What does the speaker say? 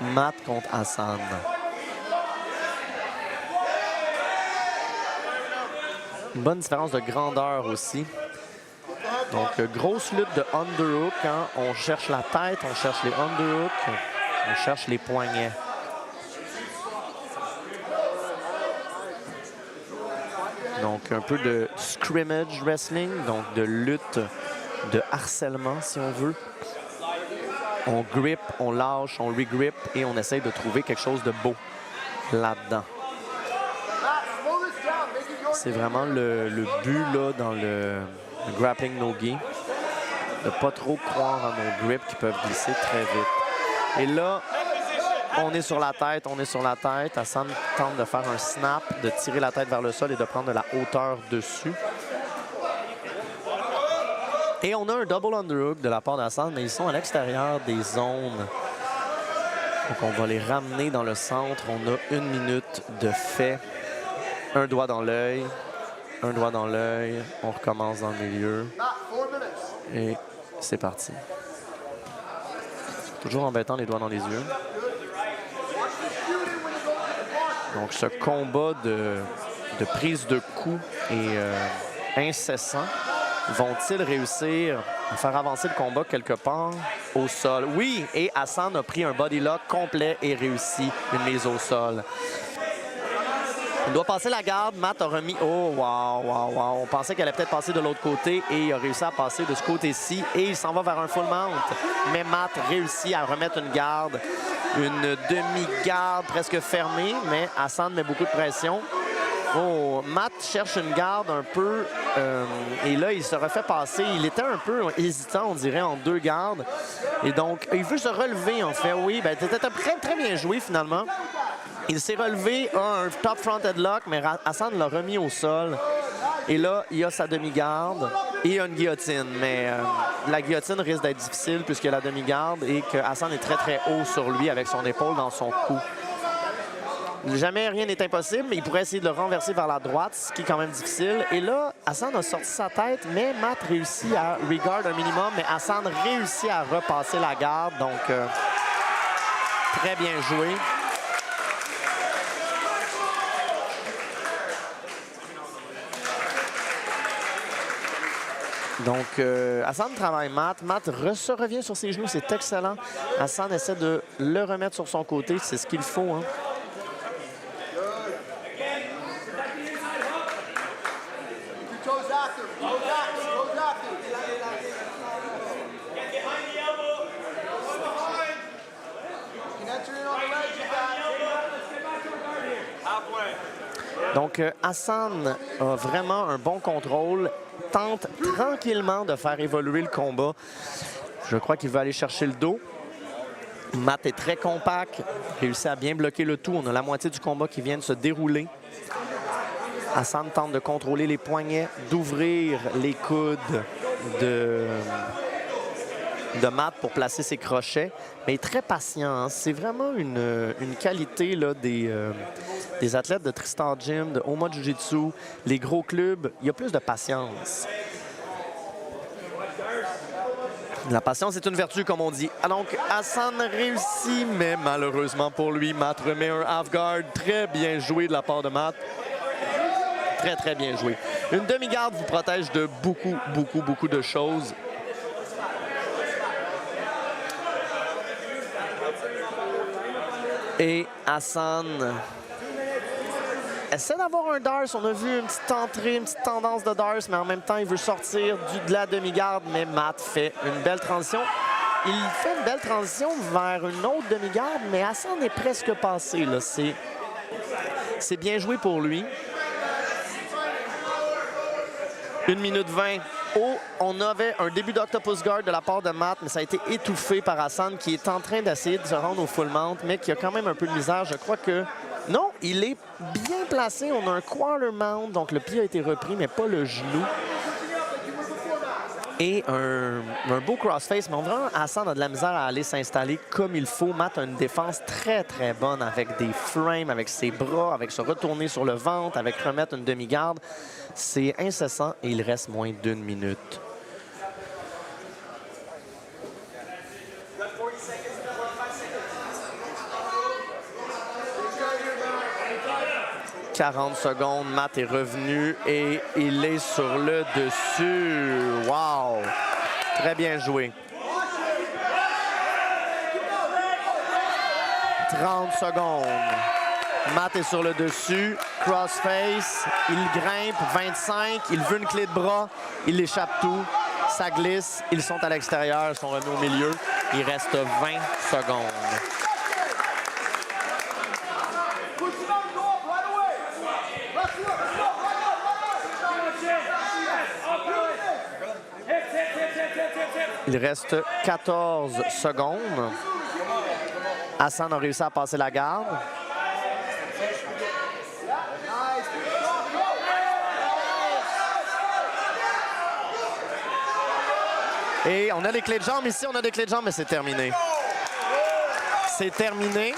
Matt contre Hassan. Une bonne différence de grandeur aussi. Donc, grosse lutte de underhook. Hein? On cherche la tête, on cherche les underhooks, on cherche les poignets. Donc, un peu de scrimmage wrestling, donc de lutte, de harcèlement, si on veut. On grip, on lâche, on regrip et on essaye de trouver quelque chose de beau là-dedans. C'est vraiment le but là, dans le grappling no-gi, de ne pas trop croire à nos grips qui peuvent glisser très vite. Et là, on est sur la tête, on est sur la tête. Hassan tente de faire un snap, de tirer la tête vers le sol et de prendre de la hauteur dessus. Et on a un double underhook de la part d'Hassan, mais ils sont à l'extérieur des zones. Donc on va les ramener dans le centre. On a 1 minute de fait. Un doigt dans l'œil, un doigt dans l'œil. On recommence dans le milieu. Et c'est parti. Toujours embêtant les doigts dans les yeux. Donc ce combat de prise de coups est incessant. Vont-ils réussir à faire avancer le combat quelque part au sol? Oui, et Hassan a pris un body lock complet et réussi une mise au sol. Il doit passer la garde. Matt a remis... Oh, wow, wow, wow. On pensait qu'elle allait peut-être passer de l'autre côté et il a réussi à passer de ce côté-ci et il s'en va vers un full mount. Mais Matt réussit à remettre une garde, une demi-garde presque fermée, mais Hassan met beaucoup de pression. Oh, Matt cherche une garde un peu et là, il se refait passer. Il était un peu hésitant, on dirait, en 2 gardes. Et donc, il veut se relever, en fait. Oui, ben, c'était très bien joué, finalement. Il s'est relevé, a un top front headlock, mais Hassan l'a remis au sol. Et là, il y a sa demi-garde et une guillotine. Mais la guillotine risque d'être difficile puisqu'il y a la demi-garde et que Hassan est très haut sur lui avec son épaule dans son cou. Jamais rien n'est impossible, mais il pourrait essayer de le renverser vers la droite, ce qui est quand même difficile. Et là, Hassan a sorti sa tête, mais Matt réussit à regard un minimum, mais Hassan réussit à repasser la garde. Donc, très bien joué. Donc, Hassan travaille Matt. Matt se revient sur ses genoux, c'est excellent. Hassan essaie de le remettre sur son côté, c'est ce qu'il faut. Hein. Donc, Hassan a vraiment un bon contrôle, tente tranquillement de faire évoluer le combat. Je crois qu'il va aller chercher le dos. Matt est très compact, réussit à bien bloquer le tout. On a la moitié du combat qui vient de se dérouler. Hassan tente de contrôler les poignets, d'ouvrir les coudes de Matt pour placer ses crochets, mais il est très patient. Hein. C'est vraiment une qualité là, des athlètes de Tristar Gym, de Oma Jiu-Jitsu, les gros clubs. Il y a plus de patience. La patience est une vertu, comme on dit. Donc, Hassan réussit, mais malheureusement pour lui, Matt remet un half-guard. Très bien joué de la part de Matt. Très bien joué. Une demi-garde vous protège de beaucoup de choses. Et Hassan essaie d'avoir un Dars. On a vu une petite entrée, une petite tendance de Dars, mais en même temps, il veut sortir de la demi-garde. Mais Matt fait une belle transition. Il fait une belle transition vers une autre demi-garde, mais Hassan est presque passé. C'est bien joué pour lui. 1 minute 20. Oh, on avait un début d'Octopus Guard de la part de Matt, mais ça a été étouffé par Hassan qui est en train d'essayer de se rendre au full mount, mais qui a quand même un peu de misère. Je crois que... Non, il est bien placé. On a un quarter mount, donc le pied a été repris, mais pas le genou. Et un beau crossface, mais vraiment, Hassan a de la misère à aller s'installer comme il faut. Matt a une défense très bonne avec des frames, avec ses bras, avec se retourner sur le ventre, avec remettre une demi-garde. C'est incessant et il reste moins d'1 minute. 40 secondes. Matt est revenu et il est sur le dessus. Wow! Très bien joué. 30 secondes. Matt est sur le dessus. Crossface. Il grimpe. 25. Il veut une clé de bras. Il échappe tout. Ça glisse. Ils sont à l'extérieur. Ils sont remis au milieu. Il reste 20 secondes. Il reste 14 secondes. Hassan a réussi à passer la garde. Et on a les clés de jambes ici, on a des clés de jambes, mais c'est terminé. C'est terminé.